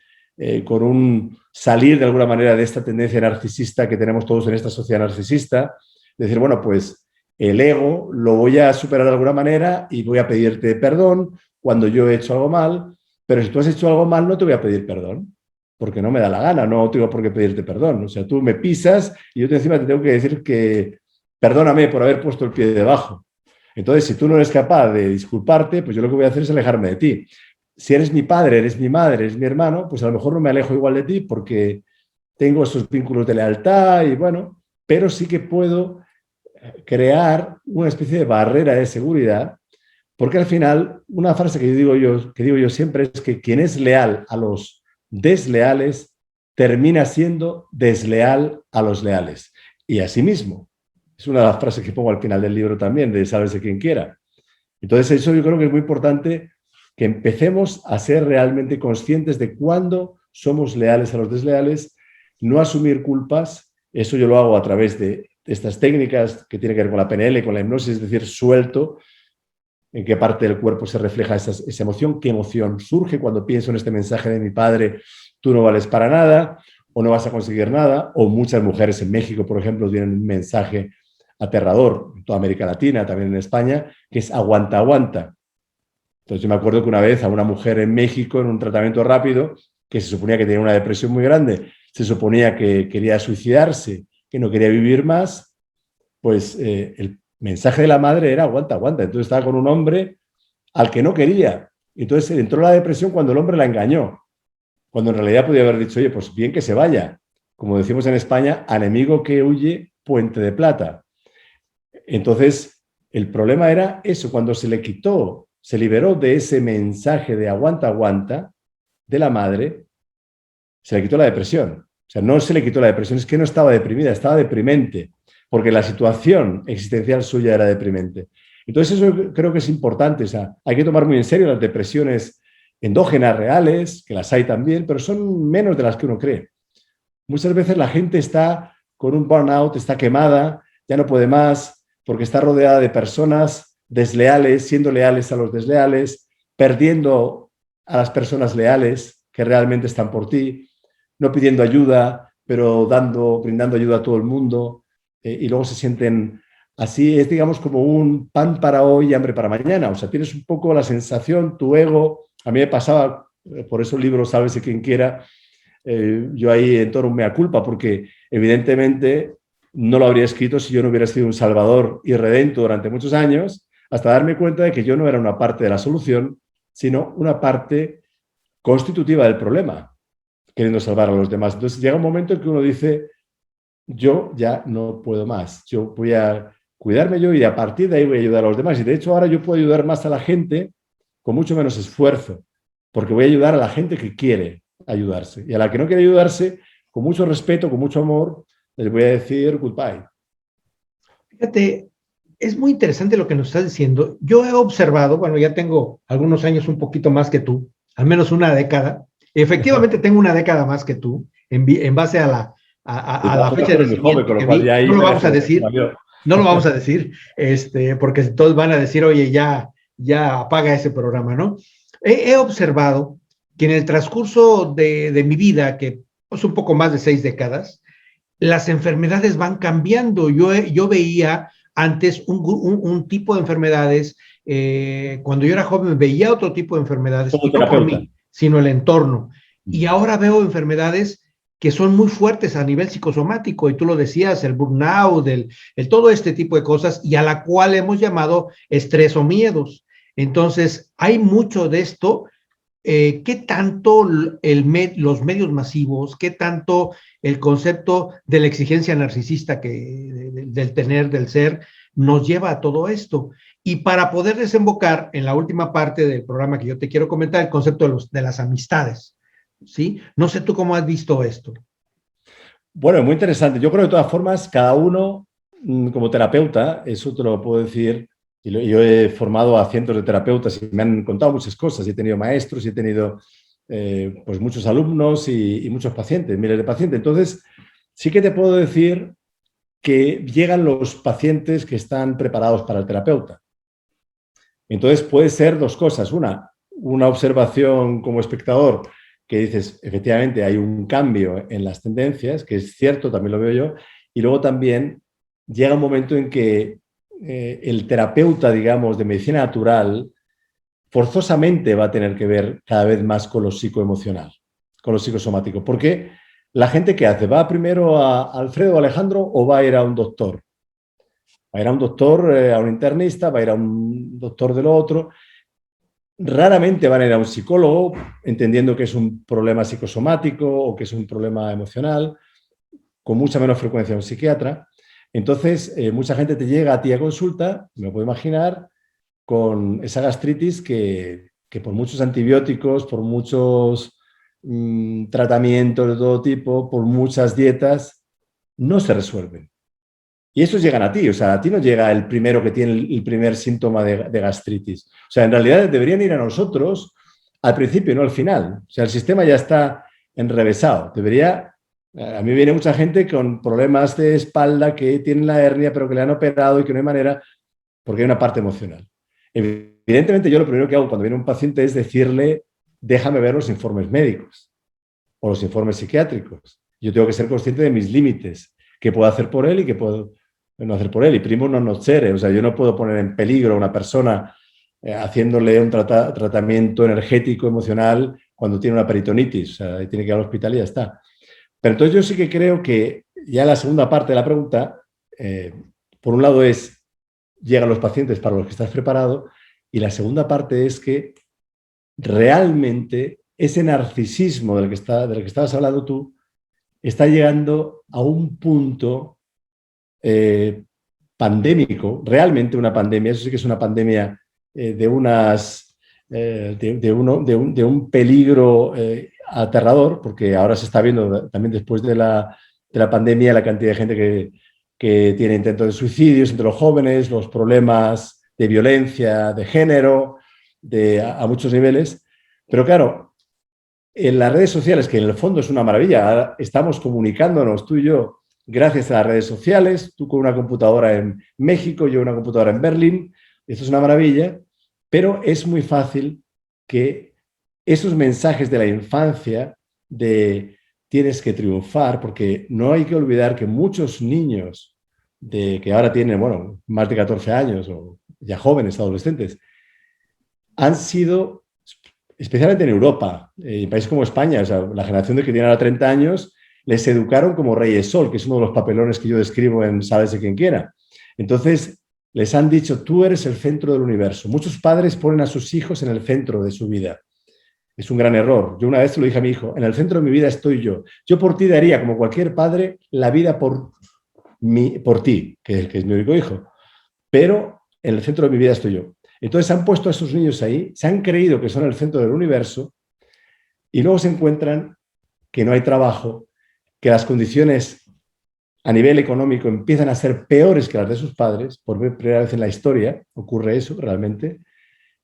Speaker 2: con un salir de alguna manera de esta tendencia narcisista que tenemos todos en esta sociedad narcisista, decir, bueno, pues el ego lo voy a superar de alguna manera y voy a pedirte perdón cuando yo he hecho algo mal, pero si tú has hecho algo mal no te voy a pedir perdón, porque no me da la gana, no tengo por qué pedirte perdón. O sea, tú me pisas y yo encima te tengo que decir que perdóname por haber puesto el pie debajo. Entonces, si tú no eres capaz de disculparte, pues yo lo que voy a hacer es alejarme de ti. Si eres mi padre, eres mi madre, eres mi hermano, pues a lo mejor no me alejo igual de ti porque tengo esos vínculos de lealtad y bueno, pero sí que puedo crear una especie de barrera de seguridad, porque al final una frase que digo yo siempre es que quien es leal a los desleales termina siendo desleal a los leales. Y asimismo, es una de las frases que pongo al final del libro también, de Sálvese quien quiera. Entonces, eso yo creo que es muy importante que empecemos a ser realmente conscientes de cuándo somos leales a los desleales, no asumir culpas. Eso yo lo hago a través de estas técnicas que tienen que ver con la PNL, con la hipnosis, es decir, suelto en qué parte del cuerpo se refleja esa emoción, qué emoción surge cuando pienso en este mensaje de mi padre, tú no vales para nada o no vas a conseguir nada, o muchas mujeres en México, por ejemplo, tienen un mensaje aterrador, en toda América Latina, también en España, que es aguanta, aguanta. Entonces yo me acuerdo que una vez a una mujer en México, en un tratamiento rápido, que se suponía que tenía una depresión muy grande, se suponía que quería suicidarse, que no quería vivir más, pues el mensaje de la madre era aguanta, aguanta. Entonces estaba con un hombre al que no quería. Entonces entró la depresión cuando el hombre la engañó, cuando en realidad podía haber dicho, oye, pues bien que se vaya. Como decimos en España, enemigo que huye, puente de plata. Entonces, el problema era eso, cuando se le quitó, se liberó de ese mensaje de aguanta, aguanta, de la madre, se le quitó la depresión. O sea, no se le quitó la depresión, es que no estaba deprimida, estaba deprimente, porque la situación existencial suya era deprimente. Entonces, eso creo que es importante. O sea, hay que tomar muy en serio las depresiones endógenas reales, que las hay también, pero son menos de las que uno cree. Muchas veces la gente está con un burnout, está quemada, ya no puede más, porque está rodeada de personas desleales, siendo leales a los desleales, perdiendo a las personas leales que realmente están por ti, no pidiendo ayuda, pero brindando ayuda a todo el mundo, y luego se sienten así. Es, digamos, como un pan para hoy y hambre para mañana. O sea, tienes un poco la sensación, tu ego, a mí me pasaba, por eso el libro Sálvese quien quiera, yo ahí en torno a un mea culpa, porque evidentemente no lo habría escrito si yo no hubiera sido un salvador y redento durante muchos años, hasta darme cuenta de que yo no era una parte de la solución, sino una parte constitutiva del problema, queriendo salvar a los demás. Entonces llega un momento en que uno dice, yo ya no puedo más, yo voy a cuidarme yo y a partir de ahí voy a ayudar a los demás. Y de hecho ahora yo puedo ayudar más a la gente con mucho menos esfuerzo, porque voy a ayudar a la gente que quiere ayudarse. Y a la que no quiere ayudarse, con mucho respeto, con mucho amor, les voy a decir goodbye.
Speaker 1: Fíjate, es muy interesante lo que nos estás diciendo. Yo he observado, bueno, ya tengo algunos años un poquito más que tú, al menos una década. Efectivamente tengo una década más que tú, en base a
Speaker 2: De
Speaker 1: a la
Speaker 2: todas formas,
Speaker 1: fecha
Speaker 2: tú
Speaker 1: de
Speaker 2: eres muy joven,
Speaker 1: nacimiento
Speaker 2: con
Speaker 1: que
Speaker 2: lo cual
Speaker 1: vi.
Speaker 2: ya
Speaker 1: No
Speaker 2: ahí
Speaker 1: lo
Speaker 2: me
Speaker 1: vamos a
Speaker 2: dejas
Speaker 1: decir,
Speaker 2: yo.
Speaker 1: no lo vamos a decir, porque todos van a decir, oye, ya apaga ese programa, ¿no? He observado que en el transcurso de mi vida, que es un poco más de 6 décadas, las enfermedades van cambiando. Yo veía antes un tipo de enfermedades, cuando yo era joven veía otro tipo de enfermedades,
Speaker 2: Como
Speaker 1: y no por
Speaker 2: terapeuta.
Speaker 1: mí, sino el entorno. Y ahora veo enfermedades que son muy fuertes a nivel psicosomático, y tú lo decías, el burnout, todo este tipo de cosas, y a la cual hemos llamado estrés o miedos. Entonces, hay mucho de esto. ¿Qué tanto los medios masivos, qué tanto el concepto de la exigencia narcisista del tener, del ser, nos lleva a todo esto? Y para poder desembocar en la última parte del programa que yo te quiero comentar, el concepto de las amistades, ¿sí? No sé tú cómo has visto esto.
Speaker 2: Bueno, muy interesante. Yo creo que de todas formas, cada uno, como terapeuta, eso te lo puedo decir, y yo he formado a cientos de terapeutas y me han contado muchas cosas. He tenido maestros y he tenido pues muchos alumnos y muchos pacientes, miles de pacientes. Entonces, sí que te puedo decir que llegan los pacientes que están preparados para el terapeuta. Entonces, puede ser dos cosas. Una observación como espectador que dices, efectivamente, hay un cambio en las tendencias, que es cierto, también lo veo yo, y luego también llega un momento en que el terapeuta, digamos, de medicina natural, forzosamente va a tener que ver cada vez más con lo psicoemocional, con lo psicosomático. Porque la gente que hace, ¿va primero a Alfredo o Alejandro o va a ir a un doctor? Va a ir a un doctor, a un internista, va a ir a un doctor de lo otro. Raramente van a ir a un psicólogo entendiendo que es un problema psicosomático o que es un problema emocional, con mucha menos frecuencia a un psiquiatra. Entonces, mucha gente te llega a ti a consulta, me lo puedo imaginar, con esa gastritis que por muchos antibióticos, por muchos tratamientos de todo tipo, por muchas dietas, no se resuelven. Y esos llegan a ti, o sea, a ti no llega el primero que tiene el primer síntoma de gastritis. O sea, en realidad deberían ir a nosotros al principio, no al final. O sea, el sistema ya está enrevesado. A mí viene mucha gente con problemas de espalda que tienen la hernia, pero que le han operado y que no hay manera, porque hay una parte emocional. Evidentemente, yo lo primero que hago cuando viene un paciente es decirle, déjame ver los informes médicos o los informes psiquiátricos. Yo tengo que ser consciente de mis límites, qué puedo hacer por él y qué puedo no hacer por él. Y primo non nocere, o sea, yo no puedo poner en peligro a una persona haciéndole un tratamiento energético, emocional, cuando tiene una peritonitis, o sea, tiene que ir al hospital y ya está. Pero entonces yo sí que creo que ya la segunda parte de la pregunta, por un lado es, llegan los pacientes para los que estás preparado, y la segunda parte es que realmente ese narcisismo del que estabas hablando tú está llegando a un punto pandémico, realmente una pandemia, eso sí que es una pandemia de un peligro aterrador, porque ahora se está viendo también después de la pandemia la cantidad de gente que tiene intentos de suicidios entre los jóvenes, los problemas de violencia, de género, a muchos niveles. Pero claro, en las redes sociales, que en el fondo es una maravilla, ahora estamos comunicándonos tú y yo gracias a las redes sociales, tú con una computadora en México, yo una computadora en Berlín, esto es una maravilla, pero es muy fácil que esos mensajes de la infancia de tienes que triunfar, porque no hay que olvidar que muchos niños que ahora tienen, bueno, más de 14 años o ya jóvenes, adolescentes, han sido, especialmente en Europa, en países como España, o sea, la generación de que tiene ahora 30 años, les educaron como Reyes Sol, que es uno de los papelones que yo describo en Sálvese quien quiera. Entonces, les han dicho, tú eres el centro del universo. Muchos padres ponen a sus hijos en el centro de su vida. Es un gran error. Yo una vez se lo dije a mi hijo, en el centro de mi vida estoy yo. Yo por ti daría, como cualquier padre, la vida por ti, que es mi único hijo. Pero en el centro de mi vida estoy yo. Entonces han puesto a esos niños ahí, se han creído que son el centro del universo y luego se encuentran que no hay trabajo, que las condiciones a nivel económico empiezan a ser peores que las de sus padres, por primera vez en la historia ocurre eso realmente,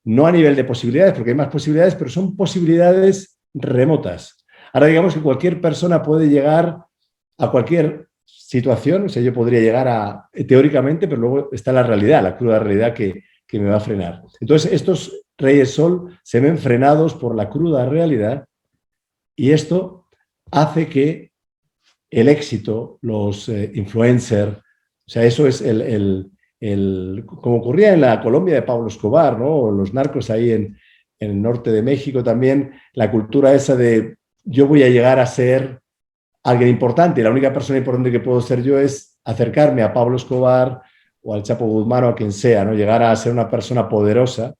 Speaker 2: no a nivel de posibilidades, porque hay más posibilidades, pero son posibilidades remotas. Ahora digamos que cualquier persona puede llegar a cualquier situación, o sea, yo podría llegar a, teóricamente, pero luego está la realidad, la cruda realidad que me va a frenar. Entonces, estos reyes sol se ven frenados por la cruda realidad y esto hace que el éxito, los influencers, o sea, eso es como ocurría en la Colombia de Pablo Escobar, ¿no? Los narcos ahí en el norte de México también, la cultura esa de yo voy a llegar a ser alguien importante y la única persona importante que puedo ser yo es acercarme a Pablo Escobar o al Chapo Guzmán o a quien sea, ¿no? Llegar a ser una persona poderosa.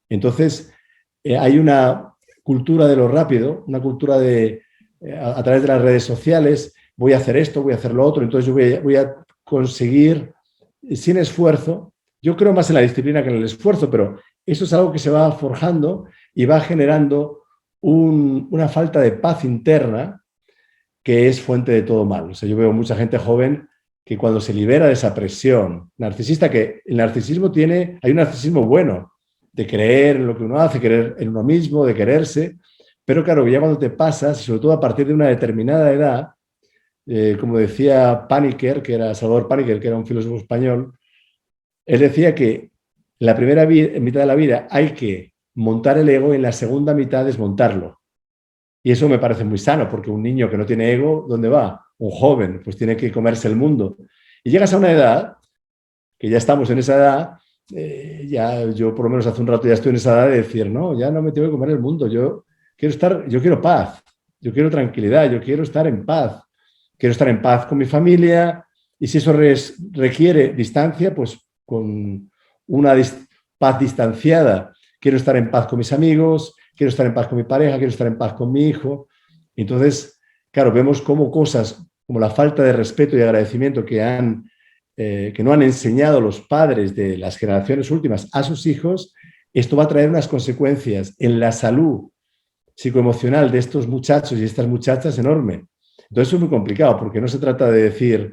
Speaker 2: Entonces, hay una cultura de lo rápido, una cultura de, a través de las redes sociales, voy a hacer esto, voy a hacer lo otro, entonces yo voy a conseguir sin esfuerzo. Yo creo más en la disciplina que en el esfuerzo, pero eso es algo que se va forjando y va generando una falta de paz interna que es fuente de todo mal. O sea, yo veo mucha gente joven que cuando se libera de esa presión narcisista, que el narcisismo hay un narcisismo bueno, de creer en lo que uno hace, creer en uno mismo, de quererse, pero claro, ya cuando te pasas, sobre todo a partir de una determinada edad, como decía Paniker, que era Salvador Paniker, que era un filósofo español, él decía que en la primera mitad de la vida hay que montar el ego y en la segunda mitad desmontarlo. Y eso me parece muy sano, porque un niño que no tiene ego, ¿dónde va? Un joven, pues tiene que comerse el mundo. Y llegas a una edad, que ya estamos en esa edad, ya yo por lo menos hace un rato ya estoy en esa edad de decir, no, ya no me tengo que comer el mundo, yo quiero paz, yo quiero tranquilidad, yo quiero estar en paz con mi familia, y si eso requiere distancia, pues con una paz distanciada, quiero estar en paz con mis amigos, quiero estar en paz con mi pareja, quiero estar en paz con mi hijo. Entonces, claro, vemos cómo cosas como la falta de respeto y agradecimiento que no han enseñado los padres de las generaciones últimas a sus hijos, esto va a traer unas consecuencias en la salud psicoemocional de estos muchachos y estas muchachas enorme. Entonces, eso es muy complicado, porque no se trata de decir,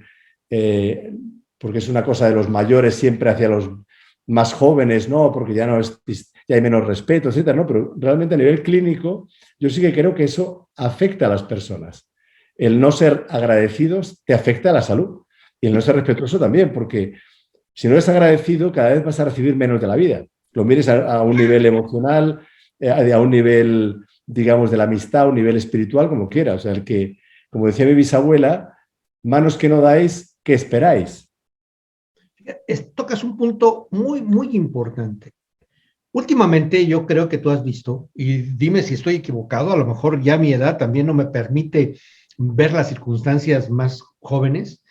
Speaker 2: porque es una cosa de los mayores siempre hacia los más jóvenes, no, porque ya hay menos respeto, etcétera, ¿no? Pero realmente a nivel clínico, yo sí que creo que eso afecta a las personas. El no ser agradecidos te afecta a la salud y el no ser respetuoso también, porque si no eres agradecido, cada vez vas a recibir menos de la vida. Lo mires a un nivel emocional, a un nivel, digamos, de la amistad, a un nivel espiritual, como quieras. O sea, el que, como decía mi bisabuela, manos que no dais, ¿qué esperáis?
Speaker 1: Tocas un punto muy, muy importante. Últimamente yo creo que tú has visto, y dime si estoy equivocado, a lo mejor ya mi edad también no me permite ver las circunstancias más jóvenes.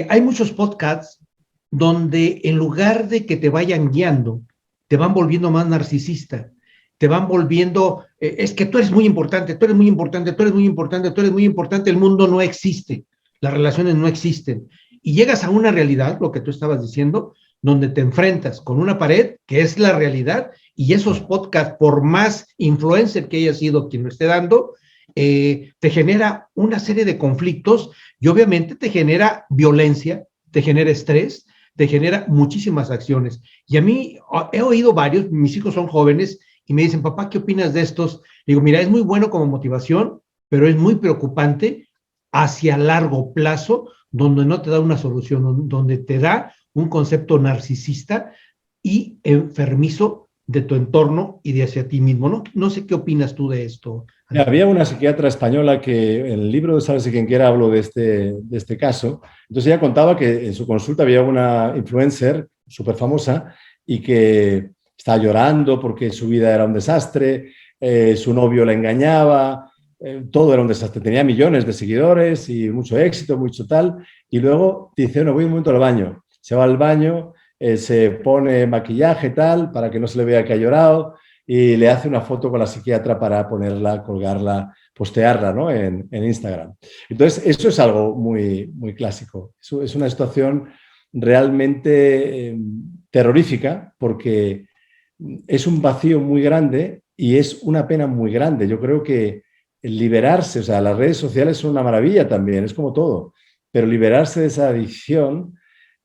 Speaker 1: Hay muchos podcasts donde en lugar de que te vayan guiando, te van volviendo más narcisista, te van volviendo, es que tú eres muy importante, tú eres muy importante, tú eres muy importante, tú eres muy importante, el mundo no existe, las relaciones no existen. Y llegas a una realidad, lo que tú estabas diciendo, donde te enfrentas con una pared, que es la realidad, y esos podcasts, por más influencer que haya sido quien lo esté dando, te genera una serie de conflictos y obviamente te genera violencia, te genera estrés, te genera muchísimas acciones. Y a mí he oído varios, mis hijos son jóvenes y me dicen, papá, ¿qué opinas de estos? Digo, mira, es muy bueno como motivación, pero es muy preocupante hacia largo plazo, donde no te da una solución, donde te da un concepto narcisista y enfermizo de tu entorno y de hacia ti mismo. No sé qué opinas tú de esto.
Speaker 2: Había una psiquiatra española que en el libro de Sálvese quien quiera hablo de este caso. Entonces ella contaba que en su consulta había una influencer súper famosa y que estaba llorando porque su vida era un desastre, su novio la engañaba, todo era un desastre. Tenía millones de seguidores y mucho éxito, mucho tal. Y luego dice, no, voy un momento al baño. Se va al baño, se pone maquillaje tal para que no se le vea que ha llorado y le hace una foto con la psiquiatra para ponerla, colgarla, postearla, ¿no? en Instagram. Entonces, eso es algo muy, muy clásico. Eso es una situación realmente terrorífica porque es un vacío muy grande y es una pena muy grande. Yo creo que el liberarse, o sea, las redes sociales son una maravilla también, es como todo, pero liberarse de esa adicción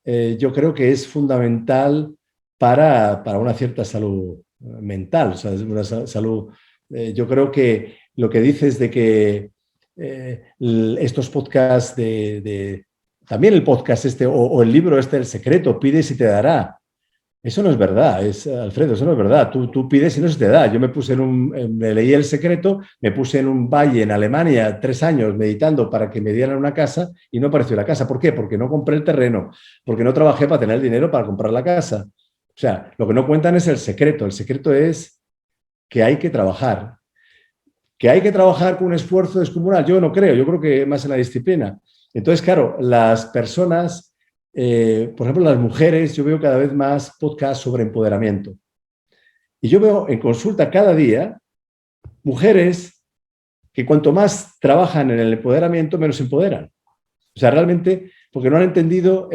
Speaker 2: yo creo que es fundamental para una cierta salud mental, o sea, es una salud. Yo creo que lo que dices de que estos podcasts también el podcast este o el libro este, El Secreto, pides y te dará. Eso no es verdad, Alfredo, eso no es verdad. Tú pides y no se te da. Yo me leí El Secreto, me puse en un valle en Alemania 3 años meditando para que me dieran una casa y no apareció la casa. ¿Por qué? Porque no compré el terreno, porque no trabajé para tener el dinero para comprar la casa. O sea, lo que no cuentan es el secreto. El secreto es que hay que trabajar. Que hay que trabajar con un esfuerzo descomunal. Yo no creo, yo creo que más en la disciplina. Entonces, claro, las personas... por ejemplo, las mujeres, yo veo cada vez más podcasts sobre empoderamiento. Y yo veo en consulta cada día mujeres que cuanto más trabajan en el empoderamiento, menos se empoderan. O sea, realmente, porque no han entendido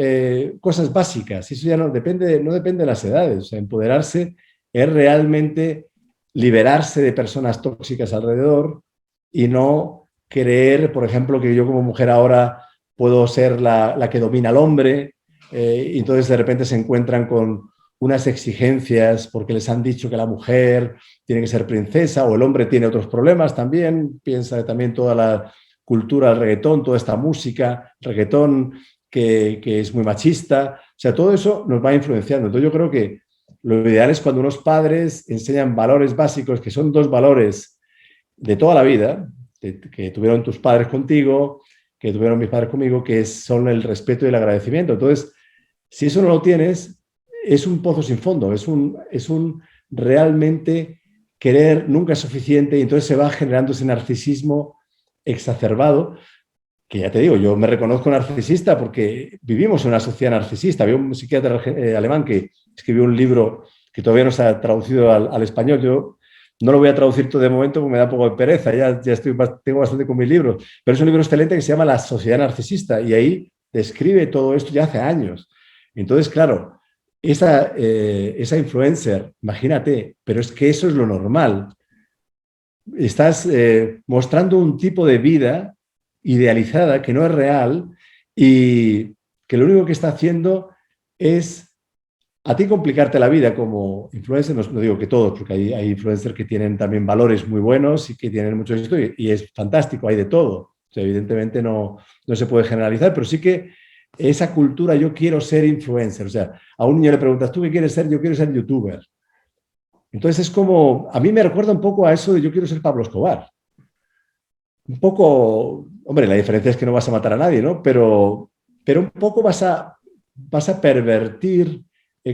Speaker 2: cosas básicas. Y eso ya no depende de las edades. O sea, empoderarse es realmente liberarse de personas tóxicas alrededor y no creer, por ejemplo, que yo como mujer ahora puedo ser la que domina al hombre, y entonces de repente se encuentran con unas exigencias porque les han dicho que la mujer tiene que ser princesa o el hombre tiene otros problemas también. Piensa también toda la cultura del reggaetón, toda esta música, reggaetón que es muy machista. O sea, todo eso nos va influenciando. Entonces yo creo que lo ideal es cuando unos padres enseñan valores básicos, que son 2 valores de toda la vida, que tuvieron tus padres contigo, que tuvieron mis padres conmigo, que son el respeto y el agradecimiento. Entonces, si eso no lo tienes, es un pozo sin fondo, es un realmente querer nunca es suficiente y entonces se va generando ese narcisismo exacerbado, que ya te digo, yo me reconozco narcisista porque vivimos en una sociedad narcisista. Había un psiquiatra alemán que escribió un libro que todavía no se ha traducido al español. Yo no lo voy a traducir todo de momento porque me da poco de pereza, ya tengo bastante con mis libros, pero es un libro excelente que se llama La sociedad narcisista y ahí describe todo esto ya hace años. Entonces, claro, esa influencer, imagínate, pero es que eso es lo normal. Estás mostrando un tipo de vida idealizada que no es real y que lo único que está haciendo es a ti complicarte la vida como influencer. No digo que todos, porque hay influencers que tienen también valores muy buenos y que tienen mucho éxito y es fantástico, hay de todo. O sea, evidentemente no se puede generalizar, pero sí que esa cultura, yo quiero ser influencer. O sea, a un niño le preguntas, ¿tú qué quieres ser? Yo quiero ser youtuber. Entonces es como, a mí me recuerda un poco a eso de yo quiero ser Pablo Escobar. Un poco, hombre, la diferencia es que no vas a matar a nadie, ¿no? Pero un poco vas a pervertir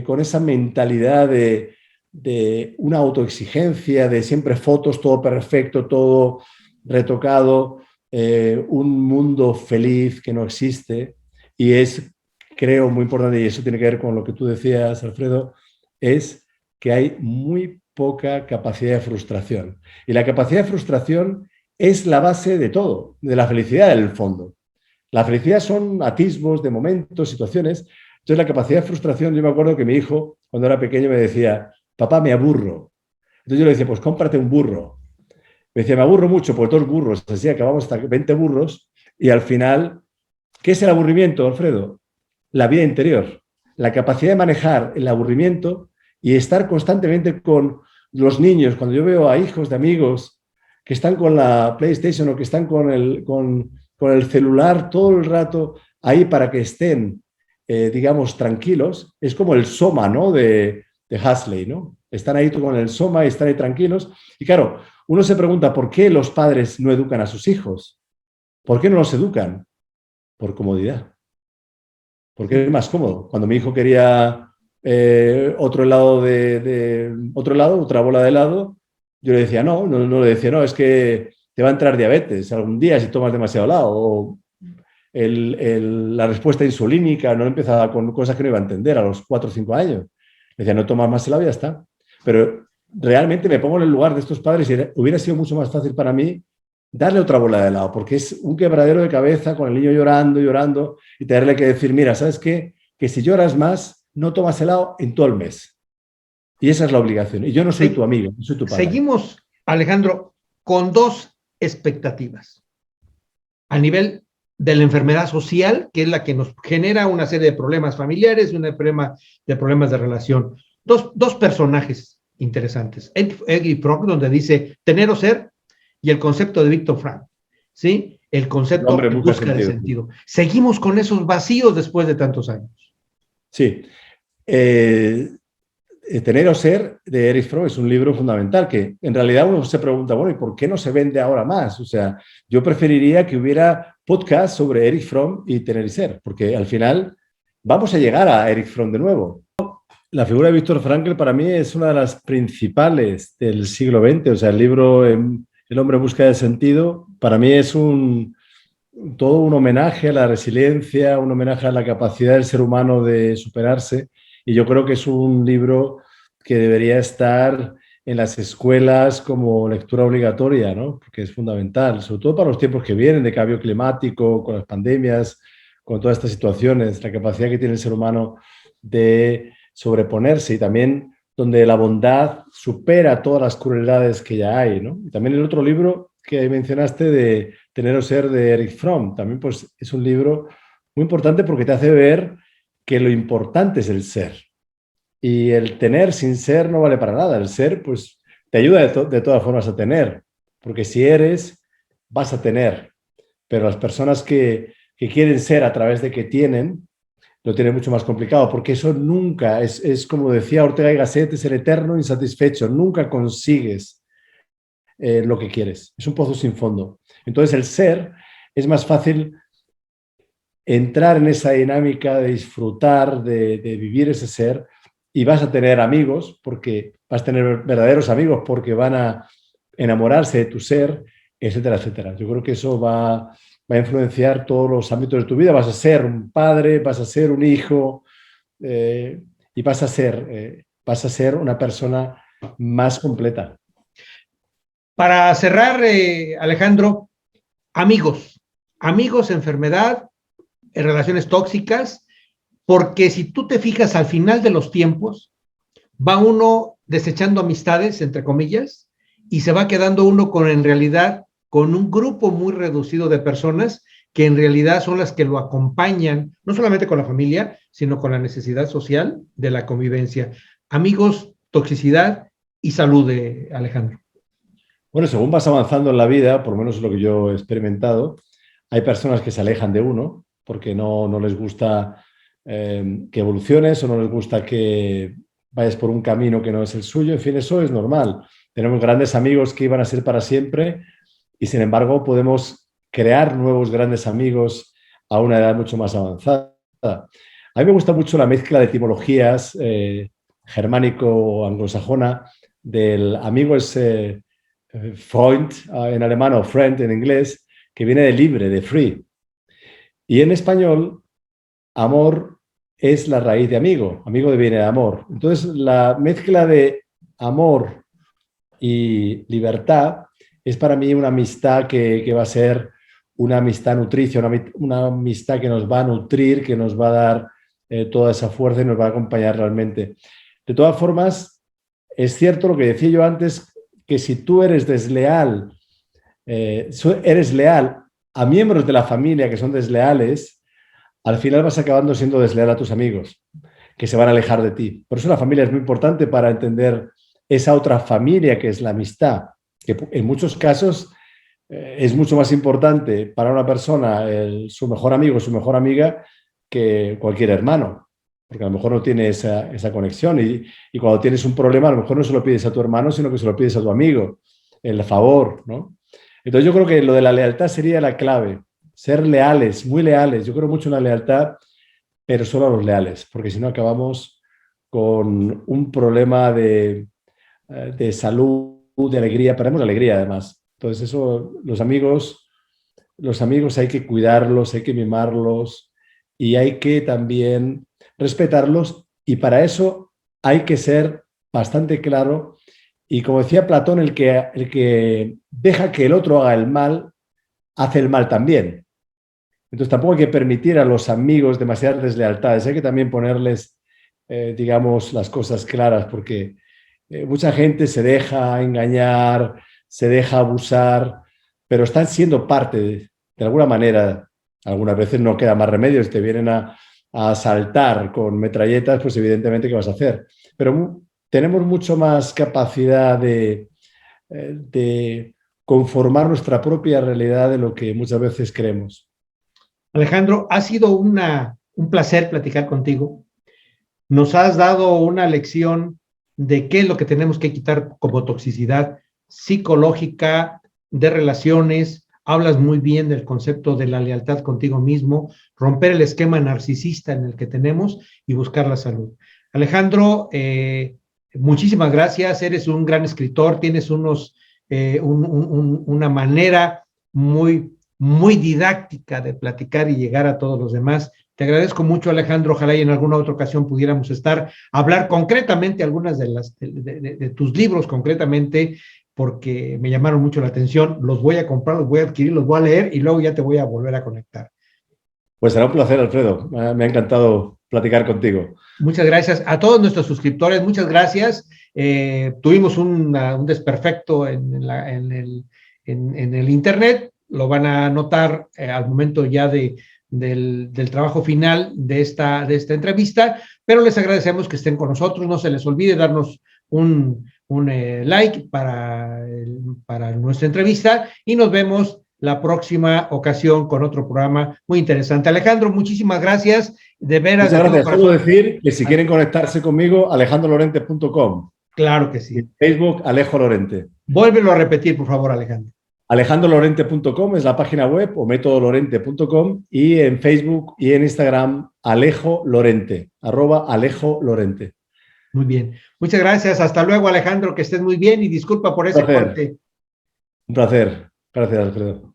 Speaker 2: con esa mentalidad de una autoexigencia, de siempre fotos, todo perfecto, todo retocado, un mundo feliz que no existe. Y es, creo, muy importante, y eso tiene que ver con lo que tú decías, Alfredo, es que hay muy poca capacidad de frustración. Y la capacidad de frustración es la base de todo, de la felicidad en el fondo. La felicidad son atisbos de momentos, situaciones. Entonces la capacidad de frustración, yo me acuerdo que mi hijo, cuando era pequeño, me decía, papá, me aburro. Entonces yo le decía, pues cómprate un burro. Me decía, me aburro mucho por 2 burros. Así acabamos hasta 20 burros. Y al final, ¿qué es el aburrimiento, Alfredo? La vida interior. La capacidad de manejar el aburrimiento y estar constantemente con los niños. Cuando yo veo a hijos de amigos que están con la PlayStation o que están con el celular todo el rato ahí para que estén, digamos, tranquilos, es como el soma, ¿no? de Huxley, ¿no? Están ahí con el soma y están ahí tranquilos. Y claro, uno se pregunta, ¿por qué los padres no educan a sus hijos? ¿Por qué no los educan? Por comodidad. Porque es más cómodo. Cuando mi hijo quería otro helado otra bola de helado, yo le decía no le decía no, es que te va a entrar diabetes algún día si tomas demasiado helado. O la respuesta insulínica, no empezaba con cosas que no iba a entender a los 4 o 5 años. Le decía, no tomas más helado y ya está. Pero realmente me pongo en el lugar de estos padres y hubiera sido mucho más fácil para mí darle otra bola de helado, porque es un quebradero de cabeza con el niño llorando, y tenerle que decir, mira, ¿sabes qué? Que si lloras más, no tomas helado en todo el mes. Y esa es la obligación. Y yo no soy tu amigo, no soy tu padre.
Speaker 1: Seguimos, Alejandro, con 2 expectativas a nivel de la enfermedad social, que es la que nos genera una serie de problemas familiares y un problema de problemas de relación. Dos personajes interesantes. Eggy Prock, donde dice tener o ser, y el concepto de Víctor Frank, ¿sí? El concepto
Speaker 2: Hombre,
Speaker 1: en
Speaker 2: busca
Speaker 1: busca de
Speaker 2: sentido.
Speaker 1: sentido. Seguimos con esos vacíos después de tantos años.
Speaker 2: Sí. Tener o ser de Erich Fromm es un libro fundamental que en realidad uno se pregunta, bueno, ¿y por qué no se vende ahora más? O sea, yo preferiría que hubiera podcast sobre Erich Fromm y Tener y Ser, porque al final vamos a llegar a Erich Fromm de nuevo. La figura de Viktor Frankl para mí es una de las principales del siglo XX, o sea, el libro El hombre en busca de sentido, para mí es todo un homenaje a la resiliencia, un homenaje a la capacidad del ser humano de superarse. Y yo creo que es un libro que debería estar en las escuelas como lectura obligatoria, ¿no? Porque es fundamental, sobre todo para los tiempos que vienen de cambio climático, con las pandemias, con todas estas situaciones, la capacidad que tiene el ser humano de sobreponerse y también donde la bondad supera todas las crueldades que ya hay, ¿no? Y también el otro libro que mencionaste de Tener o Ser de Erich Fromm, también pues es un libro muy importante porque te hace ver que lo importante es el ser. Y el tener sin ser no vale para nada. El ser, pues, te ayuda de todas formas a tener. Porque si eres, vas a tener. Pero las personas que quieren ser a través de que tienen, lo tienen mucho más complicado. Porque eso nunca, es como decía Ortega y Gasset, es el eterno insatisfecho. Nunca consigues lo que quieres. Es un pozo sin fondo. Entonces, el ser es más fácil entrar en esa dinámica de disfrutar, de vivir ese ser, y vas a tener amigos, porque vas a tener verdaderos amigos, porque van a enamorarse de tu ser, etcétera, etcétera. Yo creo que eso va a influenciar todos los ámbitos de tu vida. Vas a ser un padre, vas a ser un hijo, y vas a ser una persona más completa.
Speaker 1: Para cerrar, Alejandro, amigos, enfermedad, relaciones tóxicas, porque si tú te fijas al final de los tiempos, va uno desechando amistades, entre comillas, y se va quedando uno con, en realidad, con un grupo muy reducido de personas que en realidad son las que lo acompañan, no solamente con la familia, sino con la necesidad social de la convivencia. Amigos, toxicidad y salud, Alejandro.
Speaker 2: Bueno, según vas avanzando en la vida, por lo menos es lo que yo he experimentado, hay personas que se alejan de uno porque no les gusta que evoluciones o no les gusta que vayas por un camino que no es el suyo. En fin, eso es normal. Tenemos grandes amigos que iban a ser para siempre y, sin embargo, podemos crear nuevos grandes amigos a una edad mucho más avanzada. A mí me gusta mucho la mezcla de etimologías germánico-anglosajona del amigo es Freund en alemán o friend en inglés, que viene de libre, de free. Y en español, amor es la raíz de amigo. Amigo viene de amor. Entonces, la mezcla de amor y libertad es para mí una amistad que va a ser una amistad nutricia, una amistad que nos va a nutrir, que nos va a dar toda esa fuerza y nos va a acompañar realmente. De todas formas, es cierto lo que decía yo antes, que si tú eres desleal, eres leal a miembros de la familia que son desleales, al final vas acabando siendo desleal a tus amigos, que se van a alejar de ti. Por eso la familia es muy importante para entender esa otra familia que es la amistad, que en muchos casos es mucho más importante para una persona su mejor amigo, su mejor amiga, que cualquier hermano, porque a lo mejor no tiene esa conexión y cuando tienes un problema a lo mejor no se lo pides a tu hermano, sino que se lo pides a tu amigo, el favor, ¿no? Entonces yo creo que lo de la lealtad sería la clave, ser leales, muy leales. Yo creo mucho en la lealtad, pero solo a los leales, porque si no acabamos con un problema de salud, de alegría, perdemos la alegría además. Entonces eso, los amigos hay que cuidarlos, hay que mimarlos y hay que también respetarlos y para eso hay que ser bastante claro y como decía Platón, el que deja que el otro haga el mal, hace el mal también. Entonces tampoco hay que permitir a los amigos demasiadas deslealtades, hay que también ponerles, digamos, las cosas claras porque mucha gente se deja engañar, se deja abusar, pero están siendo parte de alguna manera Algunas veces no queda más remedio, si te vienen a asaltar con metralletas, pues evidentemente, ¿qué vas a hacer? Pero tenemos mucho más capacidad de conformar nuestra propia realidad de lo que muchas veces creemos.
Speaker 1: Alejandro, ha sido un placer platicar contigo. Nos has dado una lección de qué es lo que tenemos que quitar como toxicidad psicológica, de relaciones. Hablas muy bien del concepto de la lealtad contigo mismo, romper el esquema narcisista en el que tenemos y buscar la salud. Alejandro, muchísimas gracias. Eres un gran escritor, tienes una manera muy didáctica de platicar y llegar a todos los demás. Te agradezco mucho, Alejandro. Ojalá y en alguna otra ocasión pudiéramos hablar concretamente algunas de tus libros, concretamente, porque me llamaron mucho la atención. Los voy a comprar, los voy a adquirir, los voy a leer y luego ya te voy a volver a conectar.
Speaker 2: Pues será un placer, Alfredo. Me ha encantado platicar contigo.
Speaker 1: Muchas gracias a todos nuestros suscriptores. Muchas gracias. Tuvimos un desperfecto en el internet. Lo van a notar al momento ya del trabajo final de esta entrevista, pero les agradecemos que estén con nosotros. No se les olvide darnos un like para nuestra entrevista y nos vemos la próxima ocasión con otro programa muy interesante. Alejandro, muchísimas gracias. De veras.
Speaker 2: Muchas gracias. Solo decir que si quieren conectarse conmigo, alejandrolorente.com.
Speaker 1: Claro que sí.
Speaker 2: En Facebook, Alejo Lorente.
Speaker 1: Vuélvelo a repetir, por favor, Alejandro.
Speaker 2: alejandrolorente.com es la página web o métodolorente.com y en Facebook y en Instagram Alejo Lorente, @Alejo Lorente.
Speaker 1: Muy bien. Muchas gracias. Hasta luego, Alejandro, que estés muy bien y disculpa por ese corte.
Speaker 2: Un placer. Gracias, Alfredo.